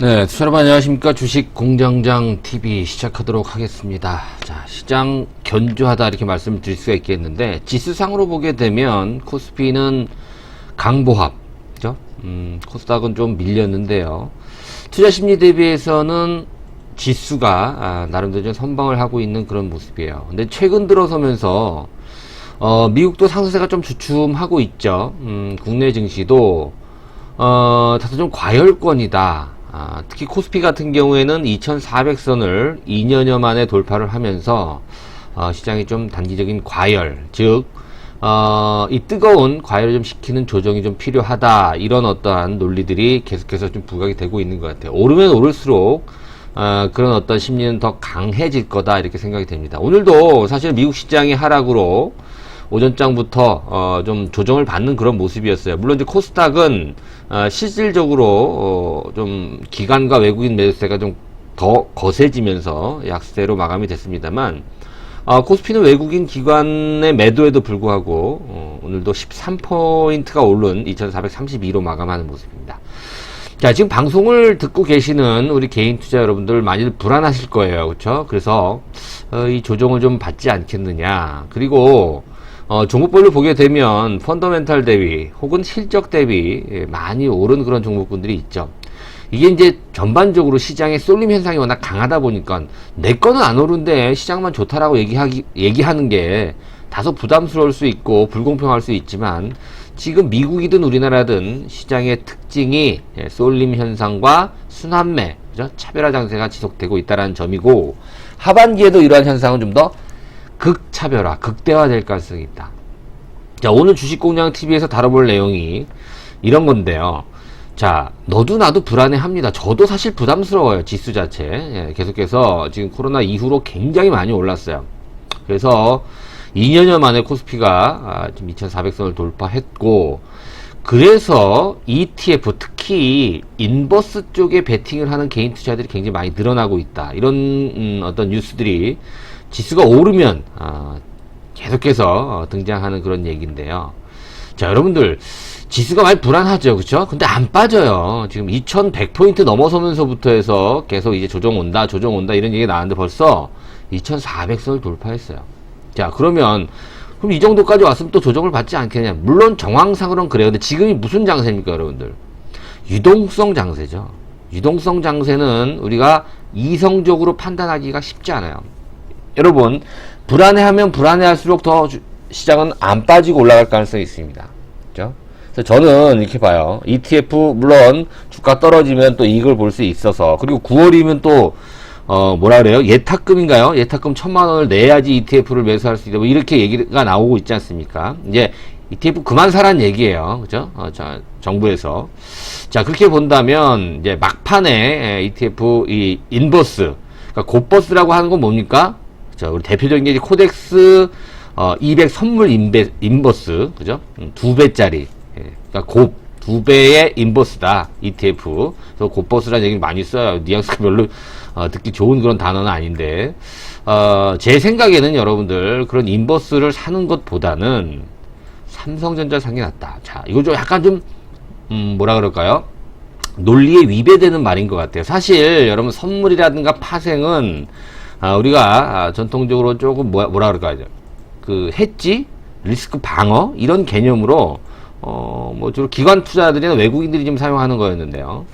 네, 투자 여러분 안녕하십니까. 주식 공장장 TV 시작하도록 하겠습니다. 자, 시장 견조하다 이렇게 말씀을 드릴 수가 있겠는데, 지수상으로 보게 되면 코스피는 강보합, 그죠? 코스닥은 좀 밀렸는데요. 투자 심리 대비해서는 지수가 나름대로 좀 선방을 하고 있는 그런 모습이에요. 근데 최근 들어서면서 미국도 상승세가 좀 주춤하고 있죠. 국내 증시도 다소 좀 과열권이다. 특히 코스피 같은 경우에는 2400선을 2년여 만에 돌파를 하면서 시장이 좀 단기적인 과열, 즉 이 뜨거운 과열을 좀 시키는 조정이 좀 필요하다, 이런 어떠한 논리들이 계속해서 좀 부각이 되고 있는 것 같아요. 오르면 오를수록 그런 어떤 심리는 더 강해질 거다, 이렇게 생각이 됩니다. 오늘도 사실 미국 시장의 하락으로 오전장부터 좀 조정을 받는 그런 모습이었어요. 물론 이제 코스닥은 실질적으로 좀 기관과 외국인 매수세가 좀 더 거세지면서 약세로 마감이 됐습니다만, 코스피는 외국인 기관의 매도에도 불구하고 오늘도 13포인트가 오른 2432로 마감하는 모습입니다. 자, 지금 방송을 듣고 계시는 우리 개인 투자 여러분들 많이들 불안하실 거예요. 그렇죠? 그래서 이 조정을 좀 받지 않겠느냐. 그리고 종목별로 보게 되면 펀더멘탈 대비 혹은 실적 대비 많이 오른 그런 종목군들이 있죠. 이게 이제 전반적으로 시장의 쏠림 현상이 워낙 강하다 보니까 내 거는 안 오른데 시장만 좋다라고 얘기하는 게 다소 부담스러울 수 있고 불공평할 수 있지만, 지금 미국이든 우리나라든 시장의 특징이 쏠림 현상과 순환매, 그죠? 차별화 장세가 지속되고 있다는 점이고, 하반기에도 이러한 현상은 좀 더 극차별화, 극대화될 가능성이 있다. 자, 오늘 주식공장TV에서 다뤄볼 내용이 이런 건데요. 자, 너도 나도 불안해합니다. 저도 사실 부담스러워요, 지수 자체. 계속해서 지금 코로나 이후로 굉장히 많이 올랐어요. 그래서 2년여 만에 코스피가 지금 2400선을 돌파했고, 그래서 ETF, 특히 인버스 쪽에 베팅을 하는 개인 투자들이 굉장히 많이 늘어나고 있다, 이런 어떤 뉴스들이 지수가 오르면 계속해서 등장하는 그런 얘기인데요. 자, 여러분들 지수가 많이 불안하죠, 그렇죠? 근데 안 빠져요. 지금 2100포인트 넘어서면서부터 해서 계속 이제 조정 온다 이런 얘기가 나왔는데 벌써 2400선을 돌파했어요. 자, 그럼 이 정도까지 왔으면 또 조정을 받지 않겠냐? 물론 정황상으로는 그래요. 근데 지금이 무슨 장세입니까, 여러분들? 유동성 장세죠. 유동성 장세는 우리가 이성적으로 판단하기가 쉽지 않아요. 여러분, 불안해하면 불안해할수록 더 시장은 안 빠지고 올라갈 가능성이 있습니다. 그죠? 그래서 저는 이렇게 봐요. ETF, 물론 주가 떨어지면 또 이익을 볼 수 있어서, 그리고 9월이면 또 뭐라 그래요? 예탁금인가요? 예탁금 1000만원을 내야지 ETF를 매수할 수 있다, 뭐 이렇게 얘기가 나오고 있지 않습니까? 이제 ETF 그만 사란 얘기예요. 그죠? 자, 정부에서. 자, 그렇게 본다면 이제 막판에 ETF 이 인버스, 그러니까 곧버스라고 하는 건 뭡니까? 자, 우리 대표적인 게 코덱스 200 선물 인버스, 그죠? 2배짜리. 그러니까 2배의 인버스다, ETF. 그래서 곧버스라는 얘기를 많이 써요. 뉘앙스가 별로 듣기 좋은 그런 단어는 아닌데, 제 생각에는 여러분들 그런 인버스를 사는 것보다는 삼성전자 사는 게 낫다. 자, 이거 좀 약간 좀 뭐라 그럴까요? 논리에 위배되는 말인 것 같아요. 사실 여러분, 선물이라든가 파생은 우리가 전통적으로 조금 뭐라 그럴까요? 그 해지, 리스크 방어, 이런 개념으로 뭐 주로 기관 투자들이나 외국인들이 좀 사용하는 거였는데요.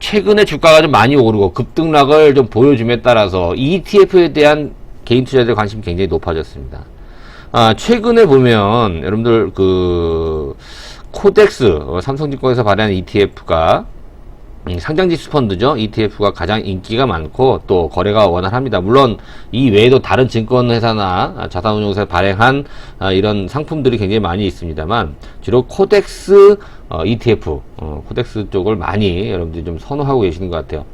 최근에 주가가 좀 많이 오르고 급등락을 좀 보여줌에 따라서 ETF에 대한 개인 투자자들의 관심이 굉장히 높아졌습니다. 최근에 보면 여러분들 그 코덱스, 삼성증권에서 발행한 ETF가 상장지수 펀드죠. ETF가 가장 인기가 많고 또 거래가 원활합니다. 물론 이 외에도 다른 증권회사나 자산운용사에 발행한 이런 상품들이 굉장히 많이 있습니다만, 주로 코덱스 ETF, 코덱스 쪽을 많이 여러분들이 좀 선호하고 계시는 것 같아요.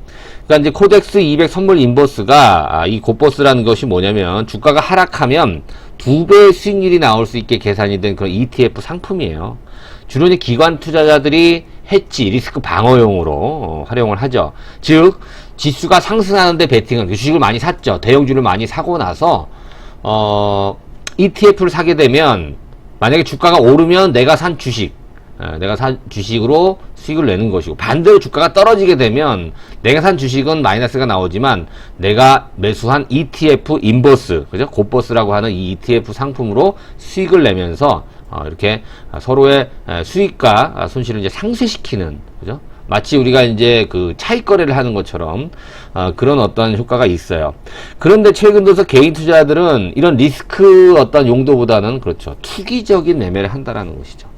그러니까 이제 코덱스 200 선물 인버스가 이 곧버스라는 것이 뭐냐면, 주가가 하락하면 2배의 수익률이 나올 수 있게 계산이 된 그런 ETF 상품이에요. 주로 이제 기관 투자자들이 해지, 리스크 방어용으로 활용을 하죠. 즉, 지수가 상승하는데 베팅은, 주식을 많이 샀죠. 대형주를 많이 사고 나서 ETF를 사게 되면, 만약에 주가가 오르면 내가 산 주식, 내가 산 주식으로 수익을 내는 것이고, 반대로 주가가 떨어지게 되면 내가 산 주식은 마이너스가 나오지만 내가 매수한 ETF 인버스, 그죠? 곧버스라고 하는 이 ETF 상품으로 수익을 내면서 이렇게 서로의 수익과 손실을 이제 상쇄시키는, 그죠? 마치 우리가 이제 그 차익 거래를 하는 것처럼 그런 어떤 효과가 있어요. 그런데 최근 들어서 개인 투자자들은 이런 리스크 어떤 용도보다는, 그렇죠, 투기적인 매매를 한다라는 것이죠.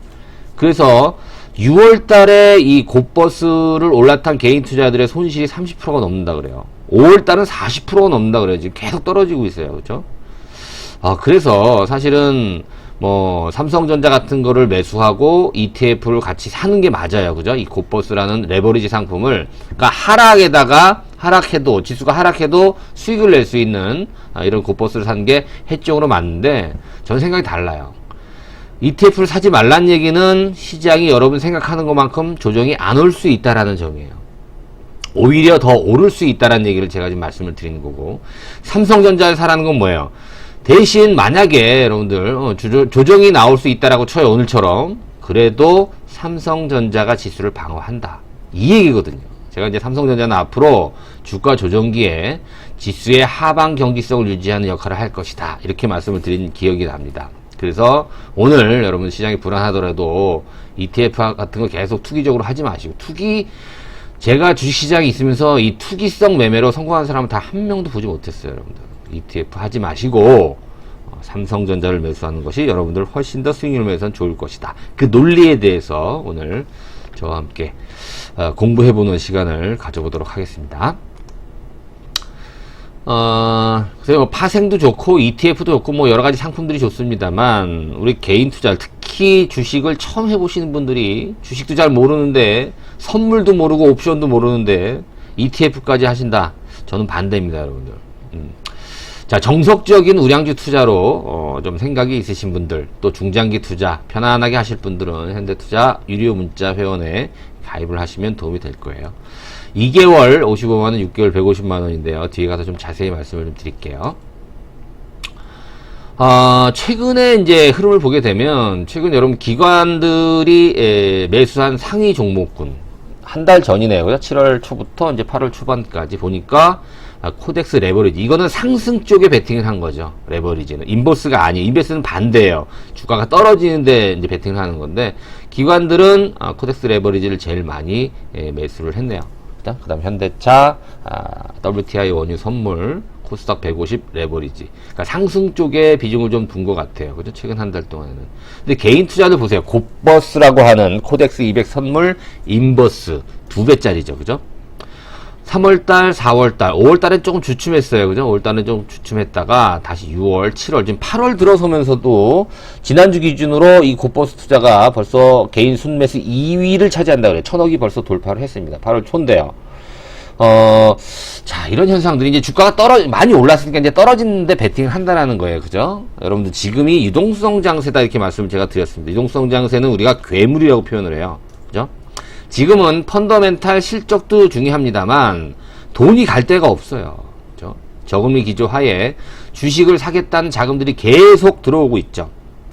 그래서 6월 달에 이 곧버스를 올라탄 개인 투자자들의 손실이 30%가 넘는다 그래요. 5월 달은 40%가 넘는다 그래요. 지금 계속 떨어지고 있어요. 그죠? 그래서 사실은 뭐 삼성전자 같은 거를 매수하고 ETF를 같이 사는 게 맞아요. 그죠? 이 곧버스라는 레버리지 상품을, 그러니까 하락해도 지수가 하락해도 수익을 낼 수 있는 이런 곧버스를 사는 게 해적으로 맞는데, 저는 생각이 달라요. ETF를 사지 말란 얘기는 시장이 여러분 생각하는 것만큼 조정이 안 올 수 있다라는 점이에요. 오히려 더 오를 수 있다라는 얘기를 제가 지금 말씀을 드리는 거고, 삼성전자를 사라는 건 뭐예요? 대신 만약에 여러분들 조정이 나올 수 있다라고 쳐요, 오늘처럼. 그래도 삼성전자가 지수를 방어한다, 이 얘기거든요. 제가 이제 삼성전자는 앞으로 주가 조정기에 지수의 하방 경직성을 유지하는 역할을 할 것이다, 이렇게 말씀을 드린 기억이 납니다. 그래서 오늘 여러분 시장이 불안하더라도 ETF 같은 거 계속 투기적으로 하지 마시고, 제가 주식시장에 있으면서 이 투기성 매매로 성공한 사람은 다 한 명도 보지 못했어요, 여러분들. ETF 하지 마시고 삼성전자를 매수하는 것이 여러분들 훨씬 더 수익률 매수는 좋을 것이다. 그 논리에 대해서 오늘 저와 함께 공부해보는 시간을 가져보도록 하겠습니다. 그래서 뭐 파생도 좋고 ETF도 좋고 뭐 여러가지 상품들이 좋습니다만, 우리 개인 투자, 특히 주식을 처음 해보시는 분들이 주식도 잘 모르는데, 선물도 모르고 옵션도 모르는데 ETF까지 하신다? 저는 반대입니다, 여러분들. 자, 정석적인 우량주 투자로 좀 생각이 있으신 분들, 또 중장기 투자 편안하게 하실 분들은 현대투자 유료 문자 회원에 가입을 하시면 도움이 될 거예요. 2개월 55만원, 6개월 150만원인데요. 뒤에 가서 좀 자세히 말씀을 좀 드릴게요. 최근에 이제 흐름을 보게 되면, 최근 여러분 기관들이 매수한 상위 종목군, 한 달 전이네요. 7월 초부터 이제 8월 초반까지 보니까 코덱스 레버리지, 이거는 상승 쪽에 베팅을 한 거죠. 레버리지는 인버스가 아니에요. 인버스는 반대예요. 주가가 떨어지는데 이제 베팅을 하는 건데, 기관들은 코덱스 레버리지를 제일 많이 매수를 했네요. 그 다음 현대차, WTI 원유 선물, 코스닥 150 레버리지. 그러니까 상승 쪽에 비중을 좀 둔 것 같아요. 그죠? 최근 한 달 동안에는. 근데 개인 투자들 보세요. 곧버스라고 하는 코덱스 200 선물 인버스 2배짜리죠. 그죠? 3월달, 4월달, 5월달에 조금 주춤했어요. 그죠? 5월달은 좀 주춤했다가 다시 6월, 7월, 지금 8월 들어서면서도 지난주 기준으로 이 곧버스 투자가 벌써 개인 순매수 2위를 차지한다 그래요. 1000억이 벌써 돌파를 했습니다. 8월 초인데요. 자, 이런 현상들이 이제 주가가 많이 올랐으니까 이제 떨어지는데 베팅을 한다라는 거예요. 그죠? 여러분들 지금이 유동성 장세다, 이렇게 말씀을 제가 드렸습니다. 유동성 장세는 우리가 괴물이라고 표현을 해요. 그죠? 지금은 펀더멘탈 실적도 중요합니다만 돈이 갈 데가 없어요. 그죠? 저금리 기조 하에 주식을 사겠다는 자금들이 계속 들어오고 있죠.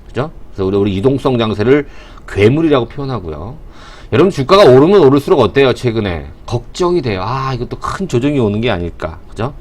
그죠? 그래서 우리 유동성 장세를 괴물이라고 표현하고요. 여러분 주가가 오르면 오를수록 어때요? 최근에 걱정이 돼요. 이것도 큰 조정이 오는 게 아닐까. 그죠?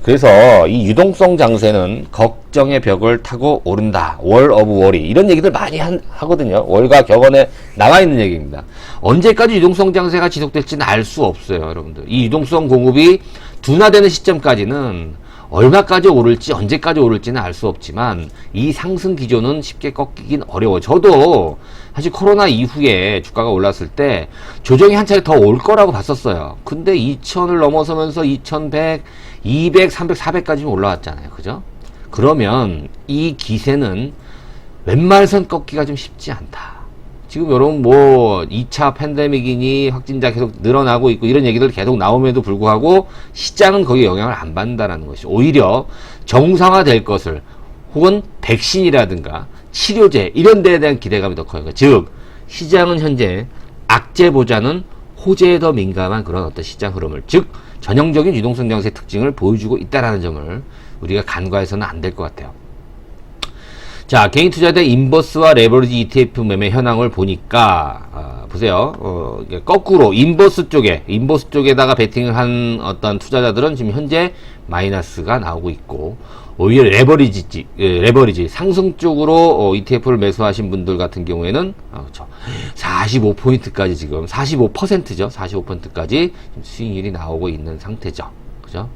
그래서 이 유동성 장세는 걱정의 벽을 타고 오른다. 월 오브 워리, 이런 얘기들 많이 하거든요. 월과 격언에 나와 있는 얘기입니다. 언제까지 유동성 장세가 지속될지는 알 수 없어요, 여러분들. 이 유동성 공급이 둔화되는 시점까지는 얼마까지 오를지, 언제까지 오를지는 알 수 없지만 이 상승 기조는 쉽게 꺾이긴 어려워. 저도 사실 코로나 이후에 주가가 올랐을 때 조정이 한 차례 더 올 거라고 봤었어요. 근데 2000을 넘어서면서 2100, 200, 300, 400까지 올라왔잖아요. 그죠? 그러면 이 기세는 웬만해선 꺾기가 좀 쉽지 않다. 지금 여러분 2차 팬데믹이니 확진자 계속 늘어나고 있고 이런 얘기들 계속 나옴에도 불구하고 시장은 거기에 영향을 안 받는다라는 것이, 오히려 정상화될 것을, 혹은 백신이라든가 치료제 이런 데에 대한 기대감이 더 커요. 즉 시장은 현재 악재보다는 호재에 더 민감한 그런 어떤 시장 흐름을, 즉 전형적인 유동성 장세 특징을 보여주고 있다라는 점을 우리가 간과해서는 안 될 것 같아요. 자, 개인 투자자 인버스와 레버리지 ETF 매매 현황을 보니까, 보세요. 이게 거꾸로 인버스 쪽에다가 베팅을 한 어떤 투자자들은 지금 현재 마이너스가 나오고 있고, 오히려 레버리지, 상승 쪽으로 ETF를 매수하신 분들 같은 경우에는, 그렇죠. 45포인트까지 지금, 45%죠. 45%까지 수익률이 나오고 있는 상태죠. 그죠?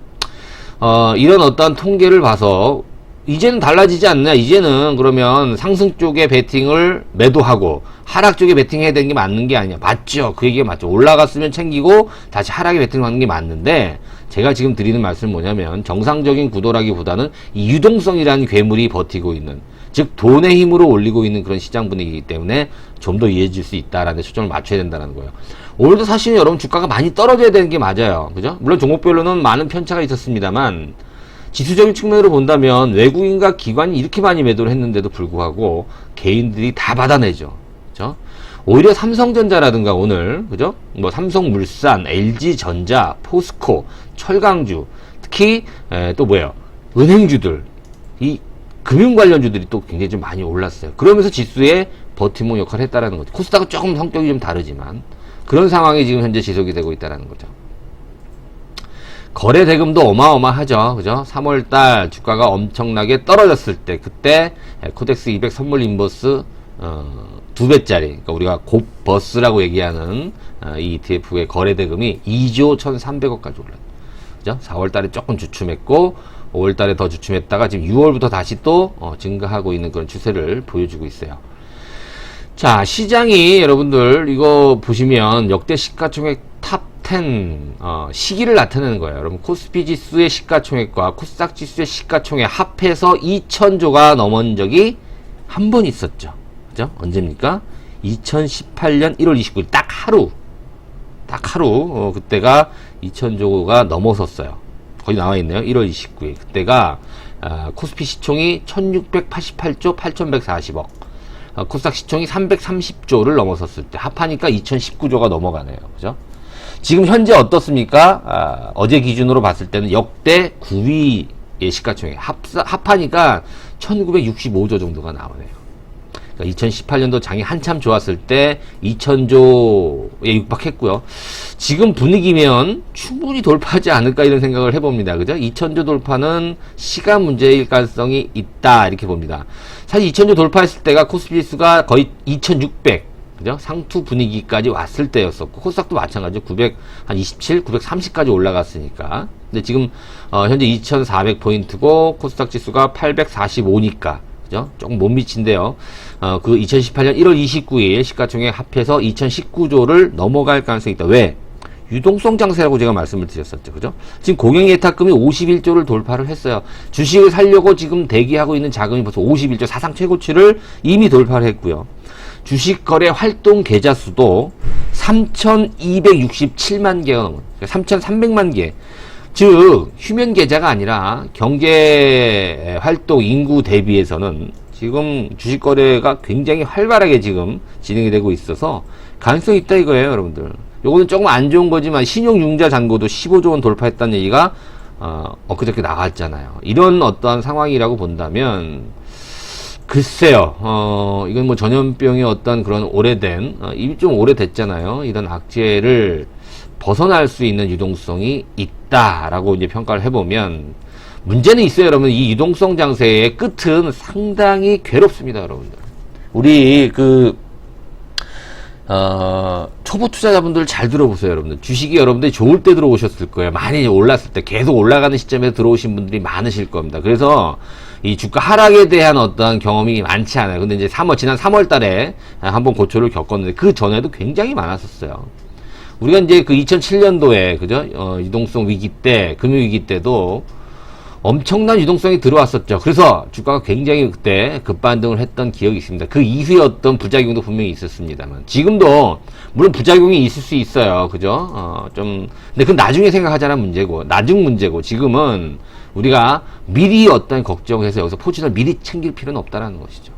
이런 어떤 통계를 봐서, 이제는 달라지지 않나? 이제는 그러면 상승 쪽에 베팅을 매도하고 하락 쪽에 베팅해야 되는 게 맞는 게 아니야. 맞죠? 그 얘기가 맞죠. 올라갔으면 챙기고 다시 하락에 베팅하는 게 맞는데, 제가 지금 드리는 말씀은 뭐냐면 정상적인 구도라기보다는 이 유동성이라는 괴물이 버티고 있는, 즉 돈의 힘으로 올리고 있는 그런 시장 분위기이기 때문에 좀 더 이해해 줄 수 있다라는 데 초점을 맞춰야 된다는 거예요. 오늘도 사실은 여러분 주가가 많이 떨어져야 되는 게 맞아요. 그죠? 물론 종목별로는 많은 편차가 있었습니다만, 지수적인 측면으로 본다면 외국인과 기관이 이렇게 많이 매도를 했는데도 불구하고 개인들이 다 받아내죠. 그죠? 오히려 삼성전자라든가 오늘, 그죠? 뭐 삼성물산, LG전자, 포스코, 철강주, 특히 또 뭐예요? 은행주들, 이 금융 관련주들이 또 굉장히 좀 많이 올랐어요. 그러면서 지수에 버팀목 역할을 했다라는 거죠. 코스닥은 조금 성격이 좀 다르지만 그런 상황이 지금 현재 지속이 되고 있다라는 거죠. 거래 대금도 어마어마하죠. 그죠? 3월달 주가가 엄청나게 떨어졌을 때, 그때 코덱스 200 선물 인버스 2배짜리, 그러니까 우리가 곱버스라고 얘기하는 이 ETF의 거래 대금이 2조 1,300억까지 올랐죠. 그죠? 4월달에 조금 주춤했고 5월달에 더 주춤했다가 지금 6월부터 다시 또 증가하고 있는 그런 추세를 보여주고 있어요. 자, 시장이 여러분들 이거 보시면 역대 시가총액 탑 10 시기를 나타내는 거예요. 여러분 코스피 지수의 시가총액과 코스닥 지수의 시가총액 합해서 2,000조가 넘은 적이 한 번 있었죠. 그죠? 언제입니까? 2018년 1월 29일 딱 하루 그때가 2,000조가 넘어섰어요. 거기 나와 있네요. 1월 29일 그때가 코스피 시총이 1688조 8140억, 코스닥 시총이 330조를 넘어섰을 때 합하니까 2019조가 넘어가네요. 그죠? 지금 현재 어떻습니까? 어제 기준으로 봤을 때는 역대 9위의 시가총액 합하니까 1965조 정도가 나오네요. 그러니까 2018년도 장이 한참 좋았을 때 2000조에 육박했고요. 지금 분위기면 충분히 돌파하지 않을까 이런 생각을 해봅니다. 그죠? 2000조 돌파는 시간 문제일 가능성이 있다 이렇게 봅니다. 사실 2000조 돌파했을 때가 코스피 지수가 거의 2600, 그죠? 상투 분위기까지 왔을 때였었고, 코스닥도 마찬가지죠. 927, 930까지 올라갔으니까. 근데 지금 현재 2400포인트고 코스닥 지수가 845니까 그죠? 조금 못 미친데요. 그 2018년 1월 29일 시가총액 합해서 2019조를 넘어갈 가능성이 있다. 왜? 유동성 장세라고 제가 말씀을 드렸었죠. 그죠? 지금 공영예탁금이 51조를 돌파를 했어요. 주식을 살려고 지금 대기하고 있는 자금이 벌써 51조 사상 최고치를 이미 돌파를 했고요. 주식거래 활동 계좌 수도 3,267만 개가 넘은, 3,300만 개. 즉 휴면 계좌가 아니라 경제 활동 인구 대비해서는 지금 주식 거래가 굉장히 활발하게 지금 진행이 되고 있어서 가능성이 있다 이거예요, 여러분들. 요거는 조금 안 좋은 거지만 신용융자 잔고도 15조 원 돌파했다는 얘기가 엊그저께 나왔잖아요. 이런 어떠한 상황이라고 본다면 글쎄요, 이건 뭐 전염병의 어떤 그런 오래된, 이미 좀 오래됐잖아요. 이런 악재를 벗어날 수 있는 유동성이 있다라고 이제 평가를 해보면 문제는 있어요, 여러분. 이 유동성 장세의 끝은 상당히 괴롭습니다, 여러분들. 우리 초보 투자자분들 잘 들어보세요, 여러분들. 주식이 여러분들이 좋을 때 들어오셨을 거예요. 많이 올랐을 때, 계속 올라가는 시점에 들어오신 분들이 많으실 겁니다. 그래서 이 주가 하락에 대한 어떤 경험이 많지 않아요. 근데 이제 지난 3월 달에 한번 고초를 겪었는데 그 전에도 굉장히 많았었어요. 우리가 이제 그 2007년도에, 그죠? 유동성 위기 때, 금융위기 때도 엄청난 유동성이 들어왔었죠. 그래서 주가가 굉장히 그때 급반등을 했던 기억이 있습니다. 그 이후에 어떤 부작용도 분명히 있었습니다만. 지금도, 물론 부작용이 있을 수 있어요. 그죠? 근데 그건 나중에 생각하자는 문제고, 나중 문제고, 지금은 우리가 미리 어떤 걱정해서 여기서 포지션을 미리 챙길 필요는 없다라는 것이죠.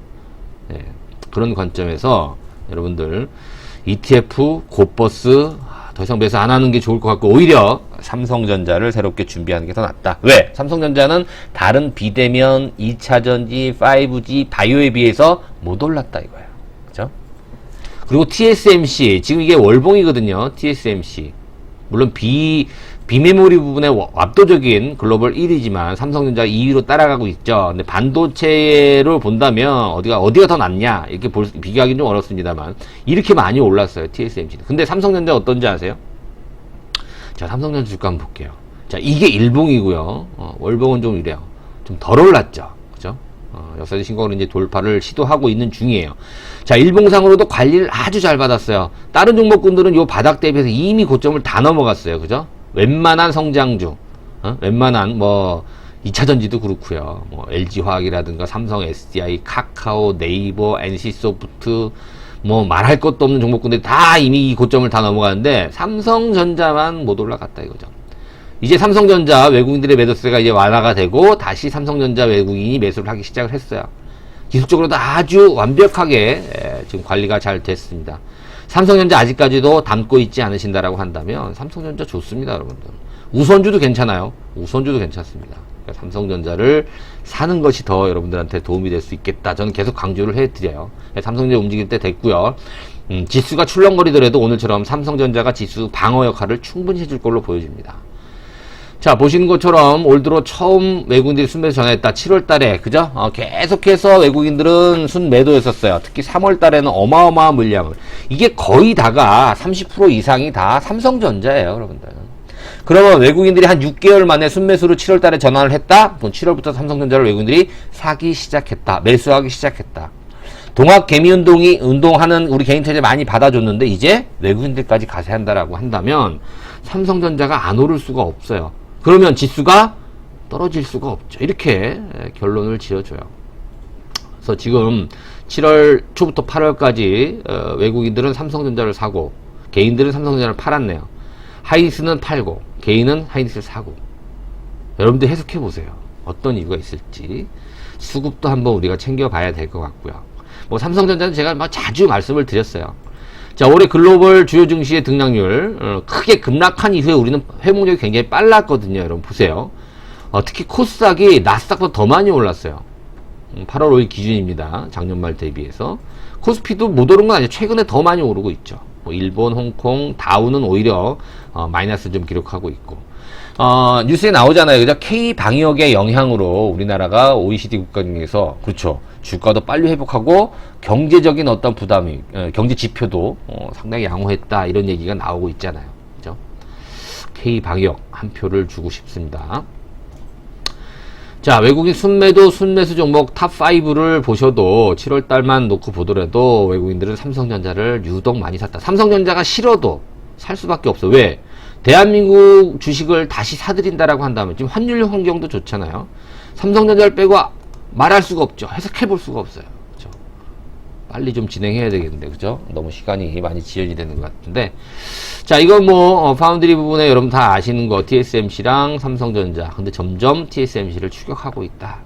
네. 그런 관점에서 여러분들, ETF, 곱버스, 더 이상 매수 안 하는 게 좋을 것 같고 오히려 삼성전자를 새롭게 준비하는 게 더 낫다. 왜? 삼성전자는 다른 비대면, 2차전지, 5G, 바이오에 비해서 못 올랐다 이거야. 그죠? 그리고 TSMC 지금 이게 월봉이거든요. TSMC 물론 비메모리 부분에 압도적인 글로벌 1위지만 삼성전자가 2위로 따라가고 있죠. 근데 반도체로 본다면 어디가 더 낫냐 이렇게 비교하기는 좀 어렵습니다만 이렇게 많이 올랐어요. TSMC는. 근데 삼성전자 어떤지 아세요? 자, 삼성전자 주가 한번 볼게요. 자, 이게 일봉이고요. 월봉은 좀 이래요. 좀 덜 올랐죠. 그죠? 역사적 신고를 이제 돌파를 시도하고 있는 중이에요. 자, 일봉상으로도 관리를 아주 잘 받았어요. 다른 종목군들은 요 바닥 대비해서 이미 고점을 다 넘어갔어요. 그죠? 웬만한 성장주, 웬만한 2차전지도 그렇고요. LG화학이라든가 삼성 SDI, 카카오, 네이버, NC소프트 말할 것도 없는 종목군들이 다 이미 이 고점을 다 넘어가는데 삼성전자만 못 올라갔다 이거죠. 이제 삼성전자 외국인들의 매도세가 이제 완화가 되고 다시 삼성전자 외국인이 매수를 하기 시작을 했어요. 기술적으로도 아주 완벽하게 지금 관리가 잘 됐습니다. 삼성전자 아직까지도 담고 있지 않으신다라고 한다면 삼성전자 좋습니다, 여러분들. 우선주도 괜찮아요. 우선주도 괜찮습니다. 그러니까 삼성전자를 사는 것이 더 여러분들한테 도움이 될 수 있겠다. 저는 계속 강조를 해드려요. 삼성전자 움직일 때 됐고요. 지수가 출렁거리더라도 오늘처럼 삼성전자가 지수 방어 역할을 충분히 해줄 걸로 보여집니다. 자, 보시는 것처럼 올 들어 처음 외국인들이 순매수 전환했다. 7월 달에, 그죠? 계속해서 외국인들은 순매도했었어요. 특히 3월 달에는 어마어마한 물량을. 이게 거의 다가 30% 이상이 다 삼성전자예요, 여러분들. 그러면 외국인들이 한 6개월 만에 순매수로 7월 달에 전환을 했다? 그럼 7월부터 삼성전자를 외국인들이 사기 시작했다. 매수하기 시작했다. 운동하는 우리 개인 투자 많이 받아줬는데 이제 외국인들까지 가세한다라고 한다면 삼성전자가 안 오를 수가 없어요. 그러면 지수가 떨어질 수가 없죠. 이렇게 결론을 지어줘요. 그래서 지금 7월 초부터 8월까지 외국인들은 삼성전자를 사고 개인들은 삼성전자를 팔았네요. 하이닉스는 팔고 개인은 하이닉스를 사고. 여러분들 해석해 보세요. 어떤 이유가 있을지. 수급도 한번 우리가 챙겨봐야 될 것 같고요. 삼성전자는 제가 자주 말씀을 드렸어요. 자, 올해 글로벌 주요 증시의 등락률 크게 급락한 이후에 우리는 회복력이 굉장히 빨랐거든요. 여러분 보세요. 특히 코스닥이 나스닥보다 더 많이 올랐어요. 8월 5일 기준입니다. 작년 말 대비해서. 코스피도 못 오른 건 아니에요. 최근에 더 많이 오르고 있죠. 일본, 홍콩, 다우는 오히려 마이너스 좀 기록하고 있고. 뉴스에 나오잖아요. 그죠? K 방역의 영향으로 우리나라가 OECD 국가 중에서 그렇죠. 주가도 빨리 회복하고 경제적인 어떤 부담이 경제 지표도 상당히 양호했다 이런 얘기가 나오고 있잖아요. 그죠? K 방역 한 표를 주고 싶습니다. 자, 외국인 순매수 종목 탑5를 보셔도 7월 달만 놓고 보더라도 외국인들은 삼성전자를 유독 많이 샀다. 삼성전자가 싫어도 살 수밖에 없어. 왜? 대한민국 주식을 다시 사들인다라고 한다면 지금 환율 환경도 좋잖아요. 삼성전자를 빼고 말할 수가 없죠. 해석해 볼 수가 없어요. 그죠? 빨리 좀 진행해야 되겠는데, 그죠? 너무 시간이 많이 지연이 되는 것 같은데. 자, 이건 파운드리 부분에 여러분 다 아시는 거, TSMC랑 삼성전자. 근데 점점 TSMC를 추격하고 있다.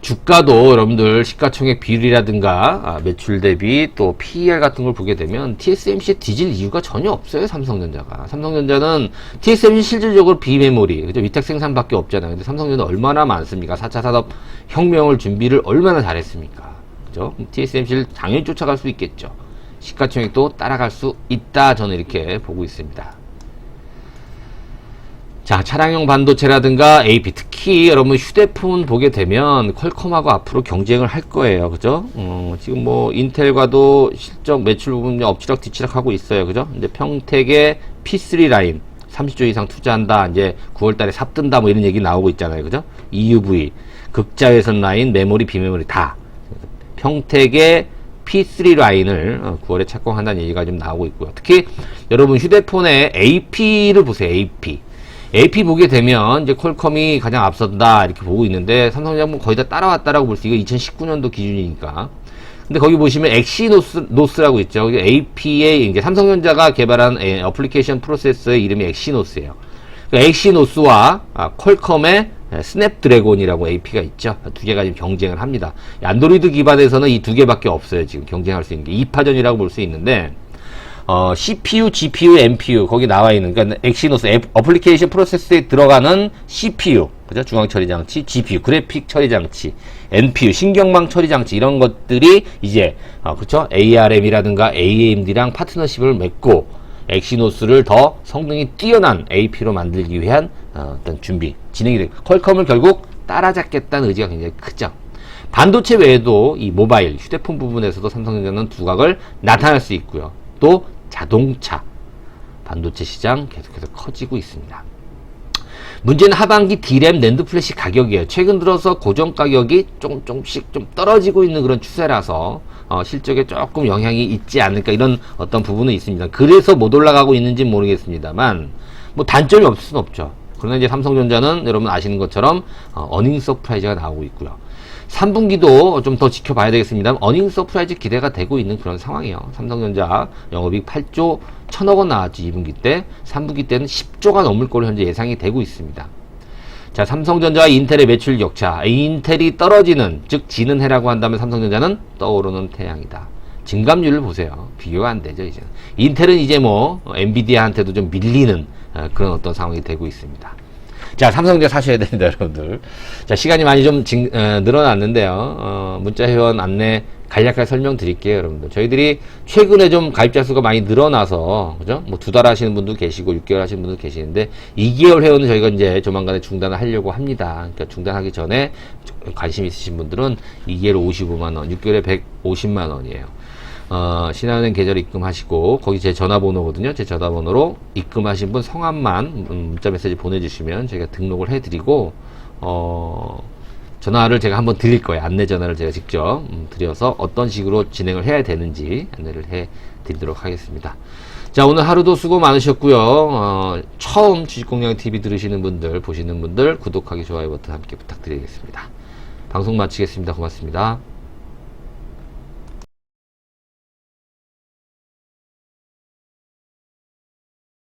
주가도 여러분들 시가총액 비율이라든가 매출 대비 또 PER 같은 걸 보게 되면 TSMC에 뒤질 이유가 전혀 없어요. 삼성전자가. 삼성전자는 TSMC 실질적으로 비메모리, 그죠? 위탁 생산밖에 없잖아요. 근데 삼성전자 얼마나 많습니까? 4차 산업 혁명을 준비를 얼마나 잘했습니까? 그죠? TSMC를 당연히 쫓아갈 수 있겠죠. 시가총액도 따라갈 수 있다. 저는 이렇게 보고 있습니다. 자, 차량용 반도체라든가 AP, 특히 여러분 휴대폰 보게 되면 퀄컴하고 앞으로 경쟁을 할 거예요. 그죠? 지금 인텔과도 실적 매출 부분 엎치락 뒤치락 하고 있어요. 그죠? 이제 평택의 P3 라인 30조 이상 투자한다. 이제 9월 달에 삽뜬다. 이런 얘기 나오고 있잖아요. 그죠? EUV, 극자외선 라인, 메모리, 비메모리 다. 평택의 P3 라인을 9월에 착공한다는 얘기가 좀 나오고 있고요. 특히 여러분 휴대폰의 AP를 보세요. AP 보게 되면 이제 퀄컴이 가장 앞선다 이렇게 보고 있는데 삼성전자 거의 다 따라왔다라고 볼 수 있고 2019년도 기준이니까. 근데 거기 보시면 엑시노스라고 있죠. AP의 이제 삼성전자가 개발한 어플리케이션 프로세서의 이름이 엑시노스예요. 그러니까 엑시노스와 퀄컴의 스냅드래곤이라고 AP가 있죠. 두 개가 지금 경쟁을 합니다. 안드로이드 기반에서는 이 두 개밖에 없어요. 지금 경쟁할 수 있는 게 2파전이라고 볼 수 있는데 CPU, GPU, NPU 거기 나와 있는 그러니까 엑시노스 어플리케이션 프로세스에 들어가는 CPU 그죠? 중앙 처리 장치, GPU 그래픽 처리 장치, NPU 신경망 처리 장치 이런 것들이 이제 그렇죠? ARM이라든가 AMD랑 파트너십을 맺고 엑시노스를 더 성능이 뛰어난 AP로 만들기 위한 어떤 준비 진행이 되고 퀄컴을 결국 따라잡겠다는 의지가 굉장히 크죠. 반도체 외에도 이 모바일 휴대폰 부분에서도 삼성전자는 두각을 나타낼 수 있고요. 또 자동차 반도체 시장 계속해서 커지고 있습니다. 문제는 하반기 D램 낸드 플래시 가격이에요. 최근 들어서 고정 가격이 조금씩 좀 떨어지고 있는 그런 추세라서 실적에 조금 영향이 있지 않을까 이런 어떤 부분은 있습니다. 그래서 못 올라가고 있는지는 모르겠습니다만 뭐 단점이 없을 수는 없죠. 그러나 이제 삼성전자는 여러분 아시는 것처럼 어닝 서프라이즈가 나오고 있고요. 3분기도 좀 더 지켜봐야 되겠습니다. 어닝 서프라이즈 기대가 되고 있는 그런 상황이에요. 삼성전자 영업이익 8조 1000억 원 나왔죠. 2분기 때. 3분기 때는 10조가 넘을 걸로 현재 예상이 되고 있습니다. 자, 삼성전자와 인텔의 매출 격차. 인텔이 떨어지는, 즉 지는 해라고 한다면 삼성전자는 떠오르는 태양이다. 증감률을 보세요. 비교가 안 되죠, 이제. 인텔은 이제 뭐 엔비디아한테도 좀 밀리는 그런 어떤 상황이 되고 있습니다. 자, 삼성전자 사셔야 됩니다, 여러분들. 자, 시간이 많이 좀 늘어났는데요. 문자 회원 안내 간략하게 설명드릴게요, 여러분들. 저희들이 최근에 좀 가입자 수가 많이 늘어나서, 그죠? 뭐 2달 하시는 분도 계시고, 6개월 하시는 분도 계시는데, 2개월 회원은 저희가 이제 조만간에 중단을 하려고 합니다. 그러니까 중단하기 전에 관심 있으신 분들은 2개월에 55만원, 6개월에 150만원이에요. 신한은행 계좌로 입금하시고 거기 제 전화번호거든요. 제 전화번호로 입금하신 분 성함만 문자 메시지 보내주시면 저희가 등록을 해드리고 전화를 제가 한번 드릴 거예요. 안내 전화를 제가 직접 드려서 어떤 식으로 진행을 해야 되는지 안내를 해드리도록 하겠습니다. 자, 오늘 하루도 수고 많으셨고요. 처음 주식공략TV 들으시는 분들 보시는 분들 구독하기 좋아요 버튼 함께 부탁드리겠습니다. 방송 마치겠습니다. 고맙습니다.